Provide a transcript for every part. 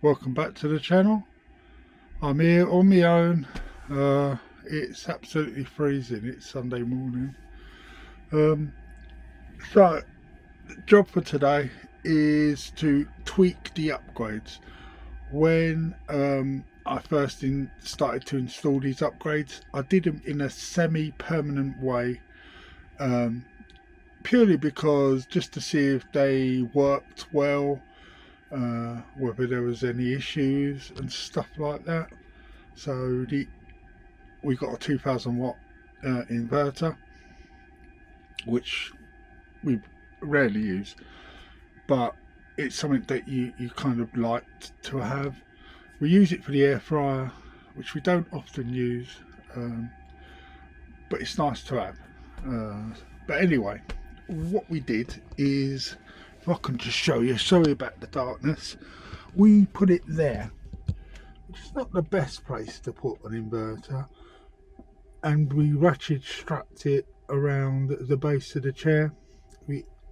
welcome back to the channel. I'm here on my own. It's absolutely freezing. It's Sunday morning. So the job for today is to tweak the upgrades. When I first started to install these upgrades, I did them in a semi-permanent way, purely because just to see if they worked well, whether there was any issues and stuff like that. So we got a 2000 watt inverter, which we rarely use, but it's something that you kind of like to have. We use it for the air fryer, which we don't often use, but it's nice to have. But anyway, what we did is, if I can just show you, sorry about the darkness, we put it there, which is not the best place to put an inverter, and we ratchet strapped it around the base of the chair.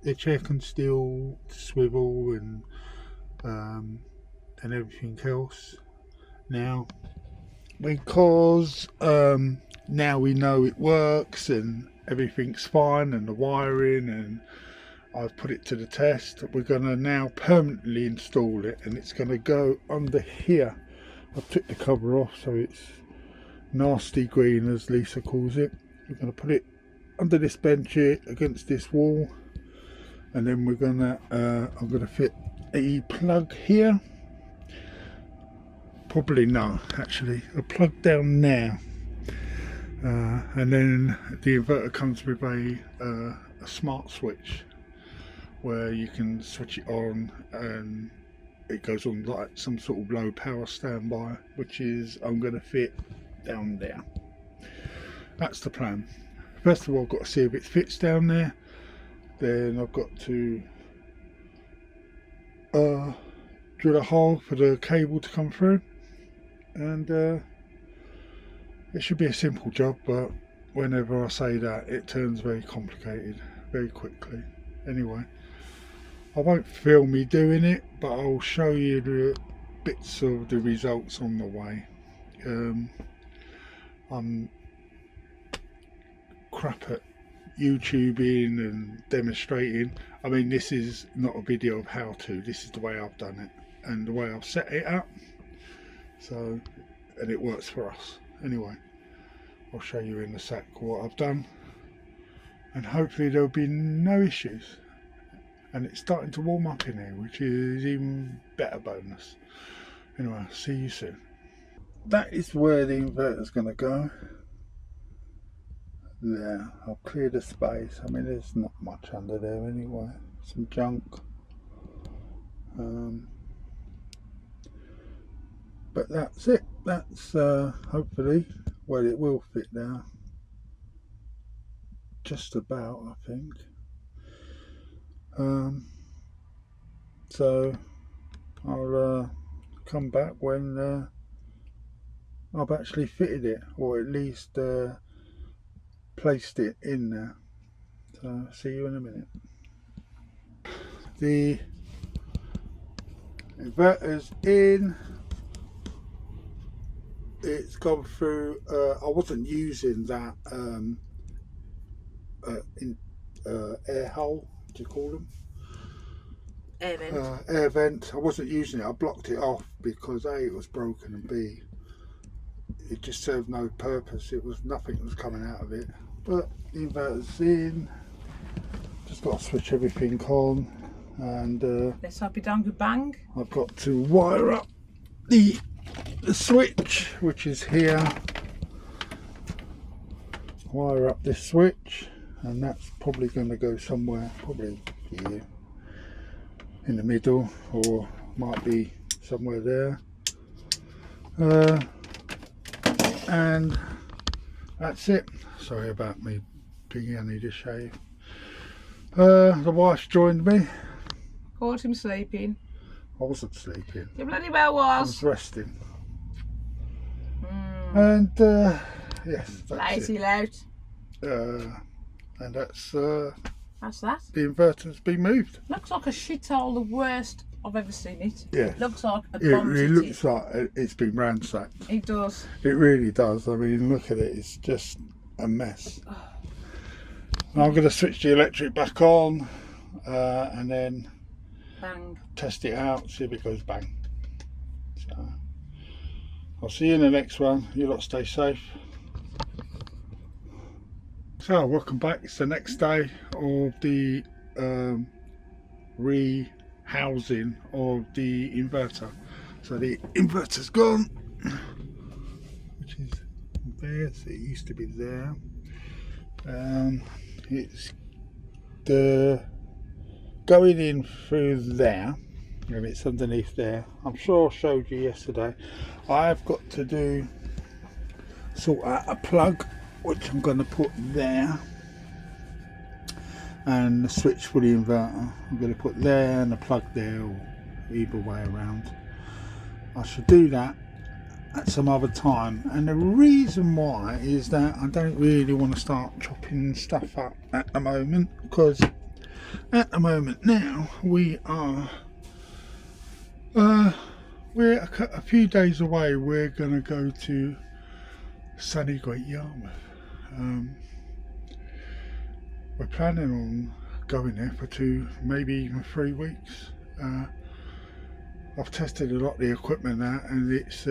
The chair can still swivel and everything else now, because now we know it works and everything's fine, and the wiring, and I've put it to the test. We're going to now permanently install it, and it's going to go under here. I took the cover off, so it's nasty green, as Lisa calls it. We're going to put it under this bench here against this wall, and then we're going to I'm going to fit a plug here. Probably no, actually a plug down there, and then the inverter comes with a smart switch where you can switch it on, and it goes on like some sort of low power standby, which is I'm going to fit down there. That's the plan. First of all, I've got to see if it fits down there. Then I've got to drill a hole for the cable to come through, and it should be a simple job, but whenever I say that, it turns very complicated very quickly. Anyway, I won't film me doing it, but I'll show you the bits of the results on the way. I'm crap at YouTubing and demonstrating. I mean, this is not a video of how to, this is the way I've done it and the way I've set it up. So, and it works for us. Anyway, I'll show you in a sec what I've done, and hopefully there'll be no issues. And it's starting to warm up in here, which is even better bonus. Anyway, I'll see you soon. That is where the inverter's going to go. There, I'll clear the space. I mean, there's not much under there anyway, some junk. But that's it. That's hopefully, well, it will fit now. Just about, I think. So I'll come back when I've actually fitted it, or at least placed it in there. So see you in a minute. The inverter's in. It's gone through. I wasn't using that air hole, what do you call them? Air vent. Air vent. I wasn't using it. I blocked it off because A, it was broken, and B, it just served no purpose. It was nothing was coming out of it. But the inverter's in. Just got to switch everything on, and Let's hope it don't go bang. I've got to wire up the switch, which is here. Wire up this switch, and that's probably going to go somewhere, probably here in the middle, or might be somewhere there. And that's it. Sorry about me piggy, I need a shave. The wife's joined me. Caught him sleeping. I wasn't sleeping. You bloody well I was. was resting. And yes, that's Lazy it. lout. And that's That's that. the inverter's been moved. Looks like a shithole, the worst I've ever seen it. Yeah. It looks like a It bomb really city. looks like it's been ransacked. It does. It really does. I mean, look at it. It's just a mess. I'm going to switch the electric back on and then Bang. test it out, see if it goes bang. So I'll see you in the next one. You lot stay safe. So welcome back. It's the next day of the rehousing of the inverter. So the inverter's gone, which is there. So it used to be there. It's the going in through there, and it's underneath there. I'm sure I showed you yesterday. I've got to sort out a plug, which I'm going to put there, and the switch for the inverter I'm going to put there, and a plug there, or either way around. I should do that at some other time, and the reason why is that I don't really want to start chopping stuff up at the moment, because at the moment now we're a few days away. We're going to go to sunny Great Yarmouth. We're planning on going there for 2, maybe even 3 weeks. I've tested a lot of the equipment now, and it's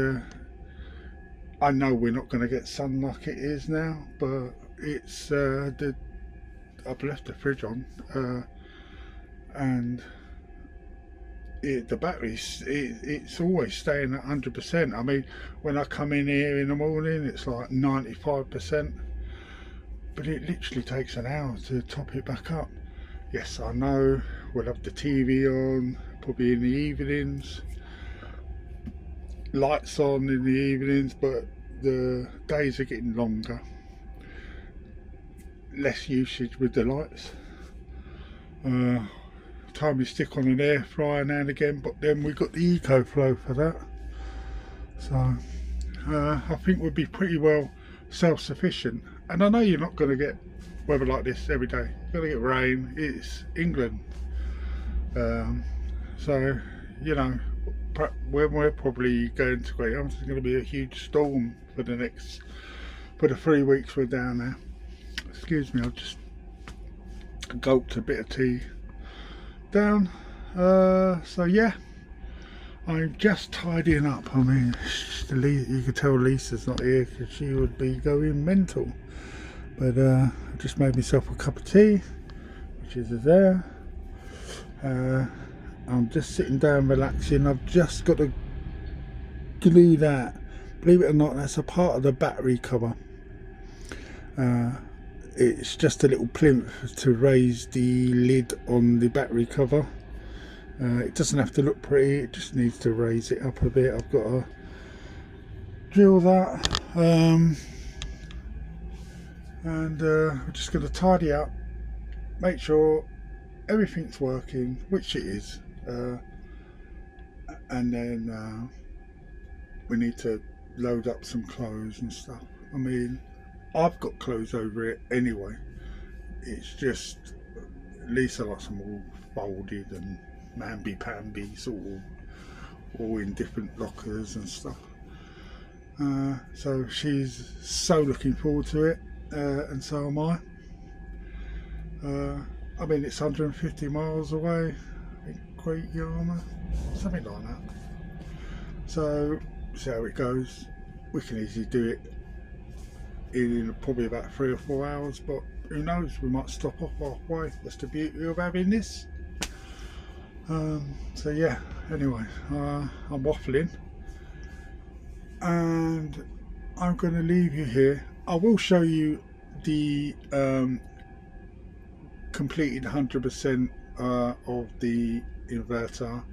I know we're not going to get sun like it is now, but it's I've left the fridge on, and the batteries, it's always staying at 100%. I mean, when I come in here in the morning, it's like 95%, but it literally takes an hour to top it back up. Yes, I know we'll have the TV on, probably in the evenings, lights on in the evenings, but the days are getting longer, less usage with the lights. Time we stick on an air fryer now and again, but then we got the EcoFlow for that, so I think we'll be pretty well self-sufficient. And I know you're not going to get weather like this every day. You're going to get rain. It's England, so you know, when we're probably going to Great Yarmouth, there's going to be a huge storm for the 3 weeks we're down there. Excuse me, I've just gulped a bit of tea down. So yeah, I'm just tidying up. I mean, you could tell Lisa's not here because she would be going mental, but I just made myself a cup of tea, which is there. I'm just sitting down relaxing. I've just got to glue that. Believe it or not, that's a part of the battery cover. It's just a little plinth to raise the lid on the battery cover. It doesn't have to look pretty, it just needs to raise it up a bit. I've got to drill that, and I'm just going to tidy up, make sure everything's working, which it is, and then we need to load up some clothes and stuff. I mean, I've got clothes over it anyway. It's just Lisa likes them all folded and mamby-pamby, sort of all in different lockers and stuff. So she's so looking forward to it, and so am I. I mean, it's 150 miles away, I think, Great Yarmouth, something like that. So see how it goes. We can easily do it in probably about 3 or 4 hours, but who knows, we might stop off halfway. That's the beauty of having this. So yeah, anyway, I'm waffling, and I'm going to leave you here. I will show you the completed 100% of the inverter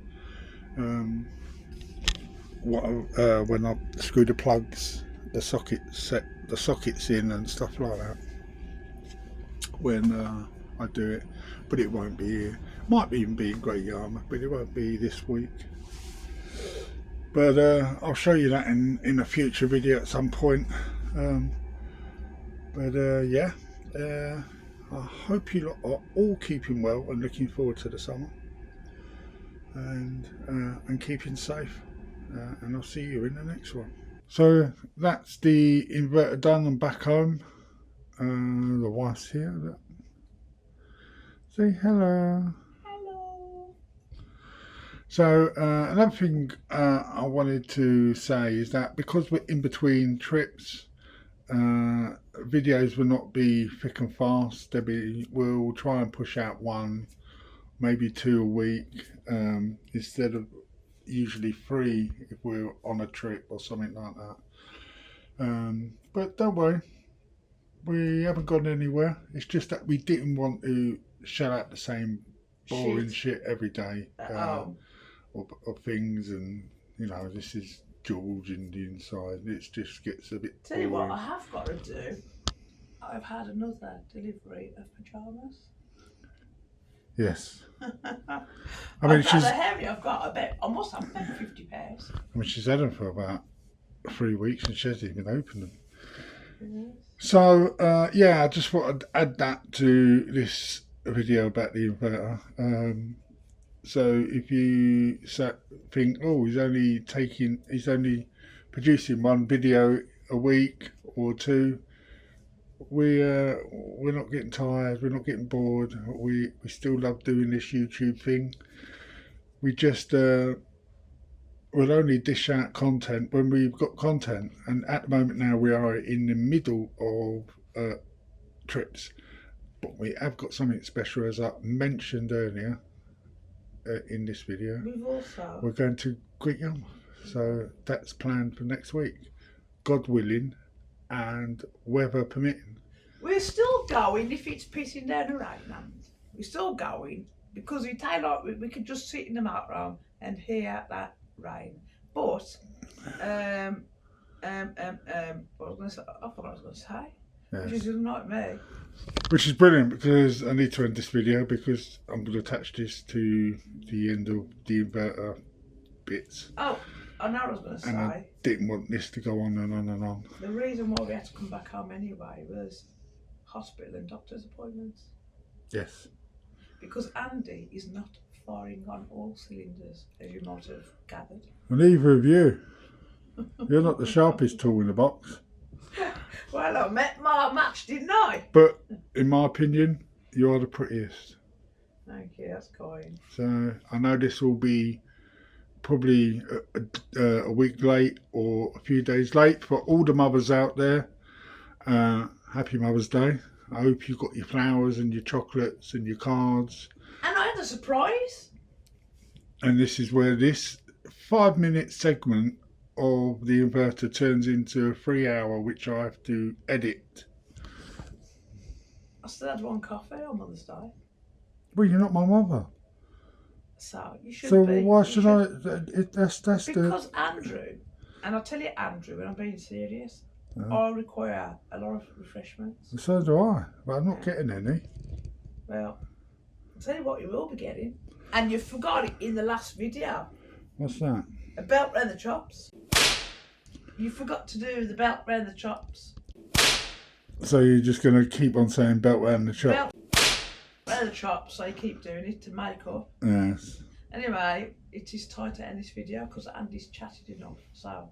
when I screw the plugs, the sockets in and stuff like that, when I do it. But it won't be here. Might even be in Great Yarmouth, but it won't be this week. But I'll show you that in a future video at some point. Yeah, I hope you lot are all keeping well and looking forward to the summer, and keeping safe. And I'll see you in the next one. So that's the inverter done and back home. The wife's here. Look. Say hello. Hello. So another thing I wanted to say is that because we're in between trips, videos will not be thick and fast. We'll try and push out one, maybe 2 a week, instead of usually 3 if we're on a trip or something like that. But don't worry, we haven't gone anywhere. It's just that we didn't want to shell out the same boring shit every day, of things, and this is George in the inside. It just gets a bit Tell you boring. what I have got to do. I've had another delivery of pyjamas. Yes. I mean, she's heavy. I've got I must have about 50 pairs. I mean, she's had them for about 3 weeks and she hasn't even opened them. Yes. So I just thought I'd add that to this video about the inverter. So if you think, oh, he's only producing 1 video a week or 2, we're not getting tired, we're not getting bored. We still love doing this YouTube thing. We just we'll only dish out content when we've got content, and at the moment now we are in the middle of trips, but we have got something special, as I mentioned earlier in this video. We're going to Greek Yarmouth, so that's planned for next week, God willing and weather permitting. We're still going if it's pissing down the rain, man. We're still going because we could just sit in the motorhome and hear that rain. But what I was going to say, I forgot what I was going to say. Yes. Which is not me. Which is brilliant, because I need to end this video because I'm going to attach this to the end of the inverter bits. Oh, I know what I was going to say. And I didn't want this to go on and on and on. The reason why we had to come back home anyway was hospital and doctor's appointments. Yes. Because Andy is not firing on all cylinders, as you might have gathered. And neither of you. You're not the sharpest tool in the box. Well, I met my match, didn't I? But in my opinion, you are the prettiest. Thank you, that's kind. So I know this will be probably a week late or a few days late for all the mothers out there. Happy Mother's Day. I hope you got your flowers and your chocolates and your cards. And I had a surprise. And this is where this 5-minute segment of the inverter turns into a 3-hour, which I have to edit. I still had 1 coffee on Mother's Day. Well, you're not my mother. So you should be. So why should I? That's because Andrew, and I'll tell you, Andrew, when I'm being serious, I require a lot of refreshments. So do I, but I'm not getting any. Well, I'll tell you what you will be getting, and you forgot it in the last video. What's that? A belt round the chops. You forgot to do the belt round the chops. So you're just going to keep on saying belt round the chops? Belt round the chops, so you keep doing it to make up. Yes. Anyway, it is time to end this video because Andy's chatted enough, so